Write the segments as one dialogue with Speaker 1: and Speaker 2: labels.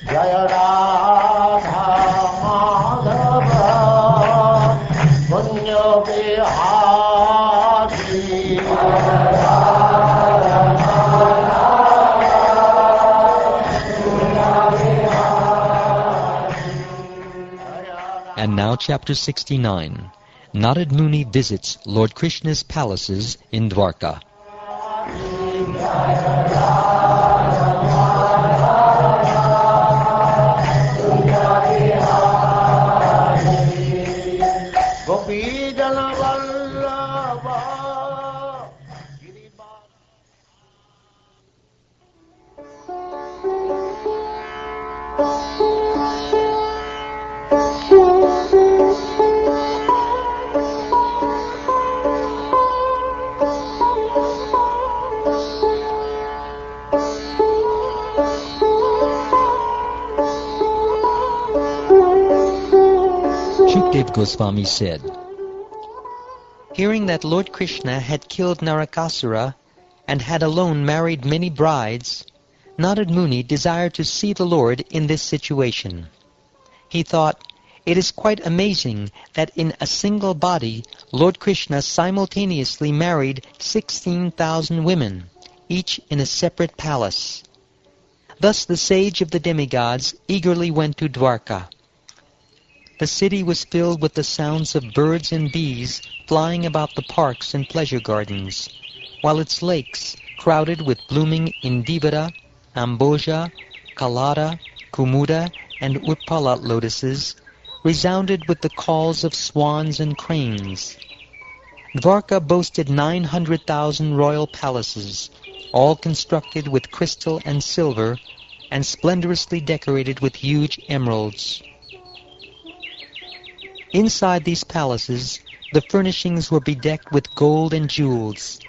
Speaker 1: Jaya Radha Madhava Punya Bihari
Speaker 2: And now chapter 69. Narada Muni visits Lord Krishna's palaces in Dwarka. Goswami said, hearing that Lord Krishna had killed Narakasura and had alone married many brides, Narada Muni desired to see the Lord in this situation. He thought, it is quite amazing that in a single body Lord Krishna simultaneously married 16,000 women, each in a separate palace. Thus the sage of the demigods eagerly went to Dwarka. The city was filled with the sounds of birds and bees flying about the parks and pleasure gardens, while its lakes, crowded with blooming Indivara, Amboja, Kalada, Kumuda, and Utpala lotuses, resounded with the calls of swans and cranes. Dwarka boasted 900,000 royal palaces, all constructed with crystal and silver, and splendorously decorated with huge emeralds. Inside these palaces, the furnishings were bedecked with gold and jewels.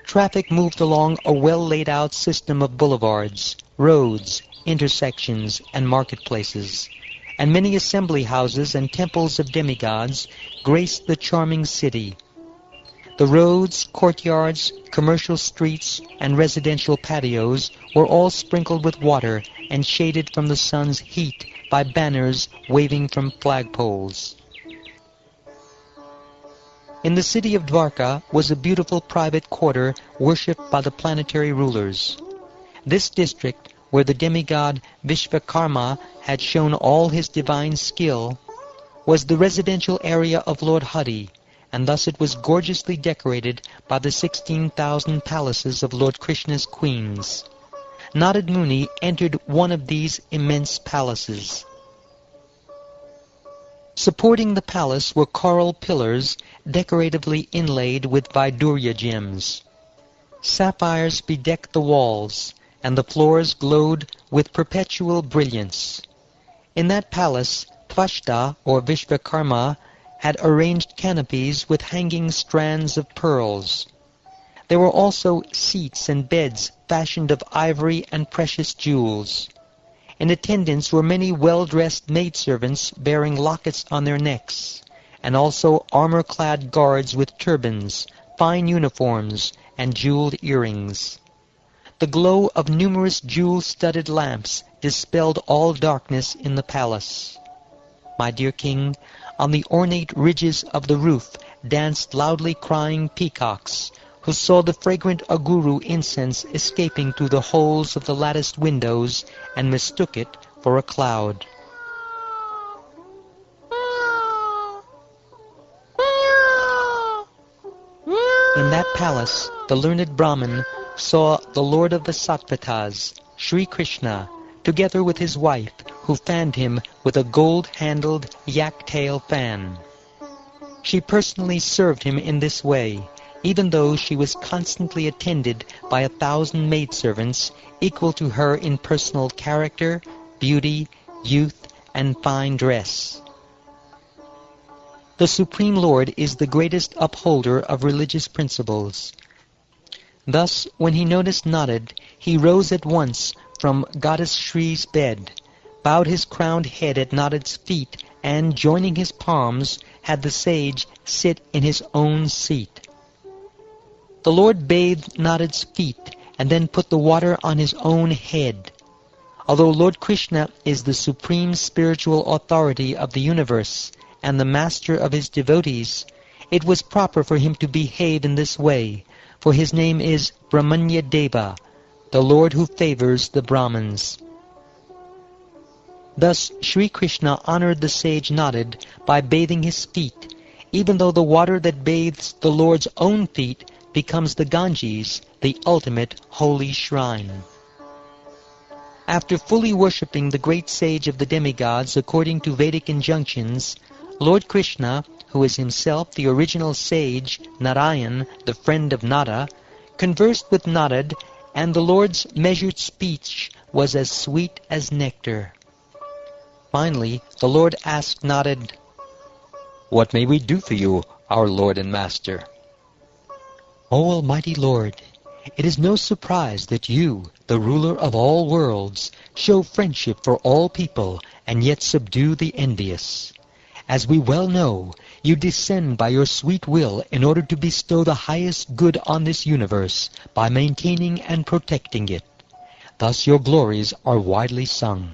Speaker 2: Traffic moved along a well-laid-out system of boulevards, roads, intersections, and marketplaces, and many assembly houses and temples of demigods graced the charming city. The roads, courtyards, commercial streets, and residential patios were all sprinkled with water and shaded from the sun's heat by banners waving from flagpoles. In the city of Dwarka was a beautiful private quarter worshipped by the planetary rulers. This district, where the demigod Vishvakarma had shown all his divine skill, was the residential area of Lord Hari, and thus it was gorgeously decorated by the 16,000 palaces of Lord Krishna's queens. Narada Muni entered one of these immense palaces. Supporting the palace were coral pillars decoratively inlaid with Vaidurya gems. Sapphires bedecked the walls, and the floors glowed with perpetual brilliance. In that palace, Tvashta, or Vishvakarma, had arranged canopies with hanging strands of pearls. There were also seats and beds fashioned of ivory and precious jewels. In attendance were many well-dressed maidservants bearing lockets on their necks, and also armor-clad guards with turbans, fine uniforms, and jeweled earrings. The glow of numerous jewel-studded lamps dispelled all darkness in the palace. My dear king, on the ornate ridges of the roof danced loudly crying peacocks, who saw the fragrant aguru incense escaping through the holes of the latticed windows and mistook it for a cloud. In that palace, the learned Brahmin saw the Lord of the Sattvatas, Sri Krishna, together with his wife, who fanned him with a gold-handled yak-tail fan. She personally served him in this way, even though she was constantly attended by 1,000 maidservants equal to her in personal character, beauty, youth, and fine dress. The Supreme Lord is the greatest upholder of religious principles. Thus, when he noticed Narad, he rose at once from Goddess Shri's bed, bowed his crowned head at Narad's feet, and, joining his palms, had the sage sit in his own seat. The Lord bathed Narad's feet, and then put the water on his own head. Although Lord Krishna is the supreme spiritual authority of the universe and the master of his devotees, it was proper for him to behave in this way, for his name is Brahmanya Deva, the Lord who favors the Brahmins. Thus Sri Krishna honored the sage Narada by bathing his feet, even though the water that bathes the Lord's own feet becomes the Ganges, the ultimate holy shrine. After fully worshipping the great sage of the demigods according to Vedic injunctions, Lord Krishna, who is himself the original sage, Narayan, the friend of Nara, conversed with Narada, and the Lord's measured speech was as sweet as nectar. Finally, the Lord asked Narada, "What may we do for you, our Lord and Master?" "O Almighty Lord, it is no surprise that you, the ruler of all worlds, show friendship for all people and yet subdue the envious. As we well know, you descend by your sweet will in order to bestow the highest good on this universe by maintaining and protecting it. Thus your glories are widely sung.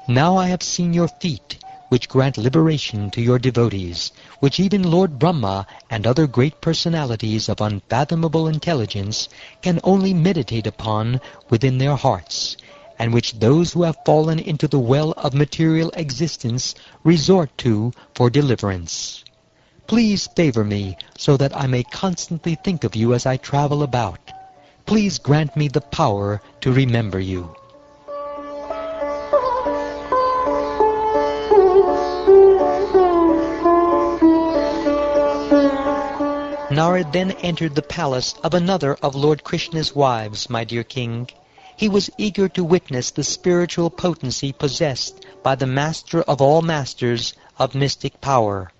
Speaker 2: Now I have seen your feet, which grant liberation to your devotees, which even Lord Brahma and other great personalities of unfathomable intelligence can only meditate upon within their hearts, and which those who have fallen into the well of material existence resort to for deliverance. Please favor me so that I may constantly think of you as I travel about. Please grant me the power to remember you." Narada then entered the palace of another of Lord Krishna's wives, my dear king. He was eager to witness the spiritual potency possessed by the master of all masters of mystic power.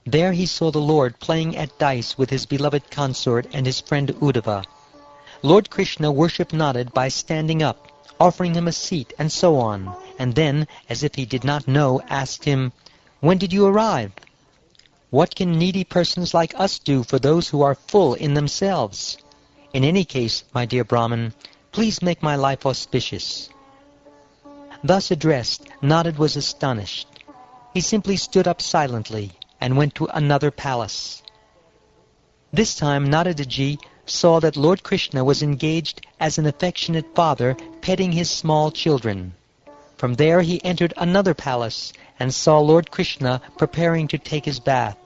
Speaker 2: There he saw the Lord playing at dice with his beloved consort and his friend Uddhava. Lord Krishna worshipped Narada by standing up, offering him a seat, and so on, and then, as if he did not know, asked him, "When did you arrive? What can needy persons like us do for those who are full in themselves? In any case, my dear Brahmin, please make my life auspicious." Thus addressed, Narada was astonished. He simply stood up silently and went to another palace. This time Naradaji saw that Lord Krishna was engaged as an affectionate father petting his small children. From there he entered another palace and saw Lord Krishna preparing to take his bath.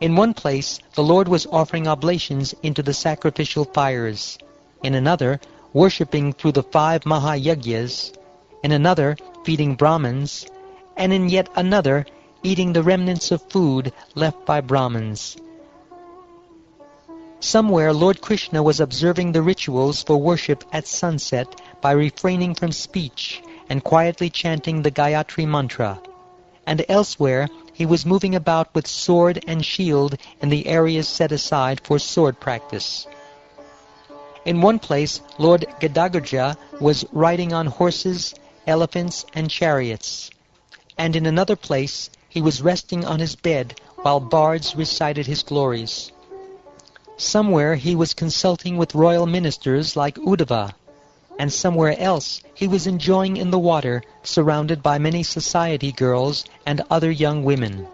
Speaker 2: In one place the Lord was offering oblations into the sacrificial fires, in another worshipping through the 5 Mahayajnas, in another feeding Brahmins, and in yet another eating the remnants of food left by Brahmins. Somewhere Lord Krishna was observing the rituals for worship at sunset by refraining from speech and quietly chanting the Gayatri mantra, and elsewhere he was moving about with sword and shield in the areas set aside for sword practice. In one place Lord Gadagarja was riding on horses, elephants, and chariots, and in another place he was resting on his bed while bards recited his glories. Somewhere he was consulting with royal ministers like Uddhava, and somewhere else he was enjoying in the water, surrounded by many society girls and other young women.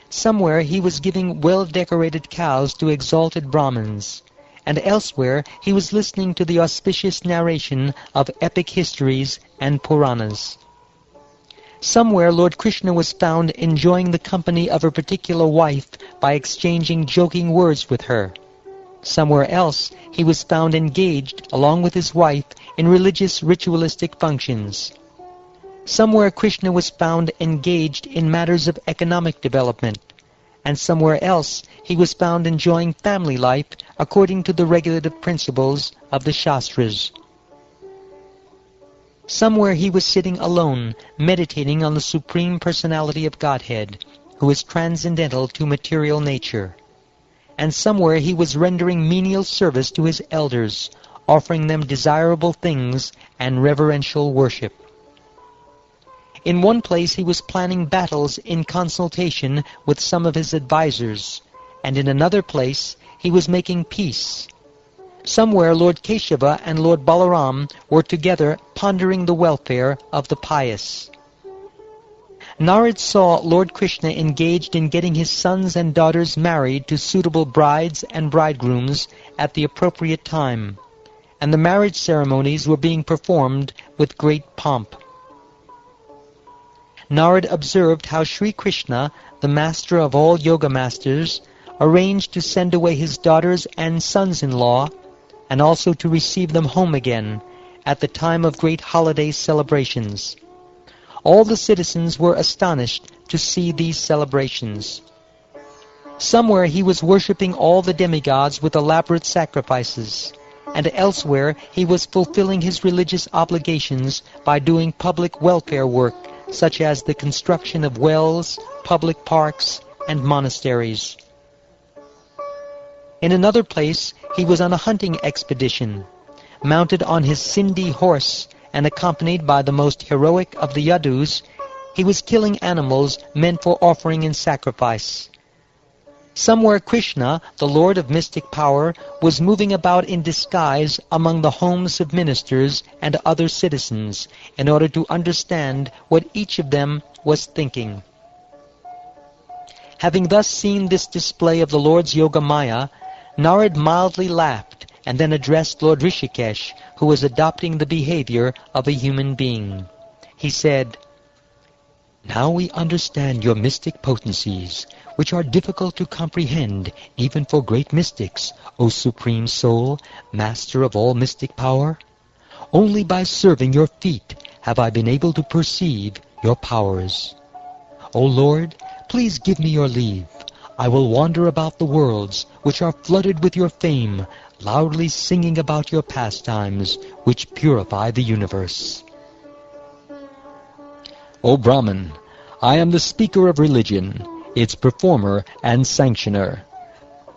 Speaker 2: Somewhere he was giving well-decorated cows to exalted Brahmins, and elsewhere he was listening to the auspicious narration of epic histories and Puranas. Somewhere Lord Krishna was found enjoying the company of a particular wife by exchanging joking words with her. Somewhere else he was found engaged, along with his wife, in religious ritualistic functions. Somewhere Krishna was found engaged in matters of economic development, and somewhere else he was found enjoying family life according to the regulative principles of the Shastras. Somewhere he was sitting alone, meditating on the Supreme Personality of Godhead, who is transcendental to material nature. And somewhere he was rendering menial service to his elders, offering them desirable things and reverential worship. In one place he was planning battles in consultation with some of his advisors, and in another place he was making peace. Somewhere Lord Keshava and Lord Balaram were together pondering the welfare of the pious. Narad saw Lord Krishna engaged in getting his sons and daughters married to suitable brides and bridegrooms at the appropriate time, and the marriage ceremonies were being performed with great pomp. Narad observed how Sri Krishna, the master of all yoga masters, arranged to send away his daughters and sons-in-law, and also to receive them home again at the time of great holiday celebrations. All the citizens were astonished to see these celebrations. Somewhere he was worshipping all the demigods with elaborate sacrifices, and elsewhere he was fulfilling his religious obligations by doing public welfare work, such as the construction of wells, public parks, and monasteries. In another place he was on a hunting expedition. Mounted on his Sindhi horse and accompanied by the most heroic of the Yadus, he was killing animals meant for offering in sacrifice. Somewhere Krishna, the Lord of mystic power, was moving about in disguise among the homes of ministers and other citizens in order to understand what each of them was thinking. Having thus seen this display of the Lord's Yoga Maya, Narad mildly laughed and then addressed Lord Rishikesh, who was adopting the behavior of a human being. He said, "Now we understand your mystic potencies, which are difficult to comprehend even for great mystics, O Supreme Soul, Master of all mystic power. Only by serving your feet have I been able to perceive your powers. O Lord, please give me your leave. I will wander about the worlds, which are flooded with your fame, loudly singing about your pastimes, which purify the universe." O Brahman, I am the speaker of religion, its performer and sanctioner.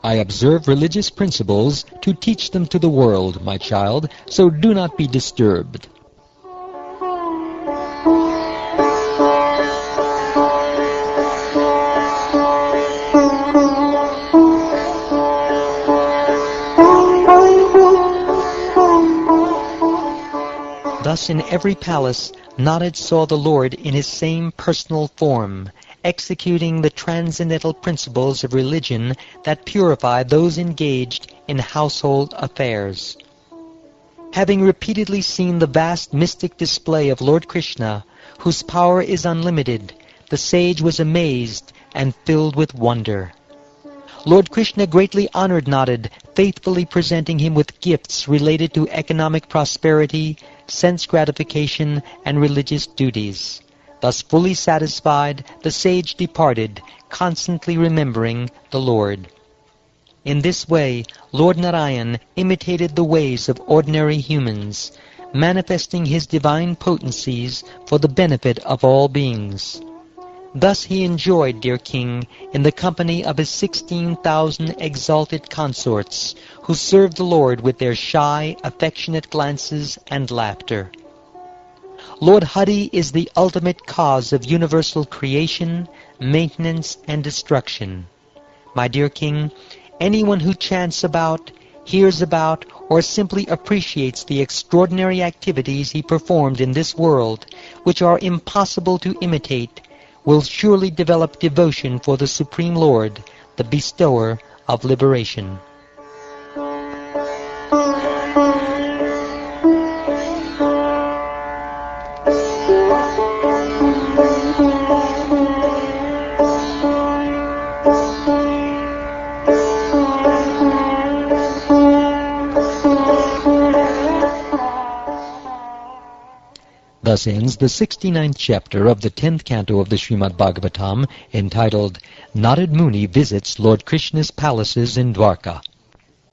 Speaker 2: I observe religious principles to teach them to the world, my child, so do not be disturbed. Thus in every palace Narad saw the Lord in his same personal form, executing the transcendental principles of religion that purify those engaged in household affairs. Having repeatedly seen the vast mystic display of Lord Krishna, whose power is unlimited, the sage was amazed and filled with wonder. Lord Krishna greatly honored Narad, faithfully presenting him with gifts related to economic prosperity, sense gratification, and religious duties. Thus fully satisfied, the sage departed, constantly remembering the Lord. In this way, Lord Narayan imitated the ways of ordinary humans, manifesting his divine potencies for the benefit of all beings. Thus he enjoyed, dear King, in the company of his 16,000 exalted consorts, who served the Lord with their shy, affectionate glances and laughter. Lord Hari is the ultimate cause of universal creation, maintenance, and destruction. My dear King, anyone who chants about, hears about, or simply appreciates the extraordinary activities he performed in this world, which are impossible to imitate, will surely develop devotion for the Supreme Lord, the bestower of liberation. Thus ends the 69th chapter of the 10th canto of the Śrīmad-Bhāgavatam, entitled Narada Muni Visits Lord Krishna's Palaces in Dwarka.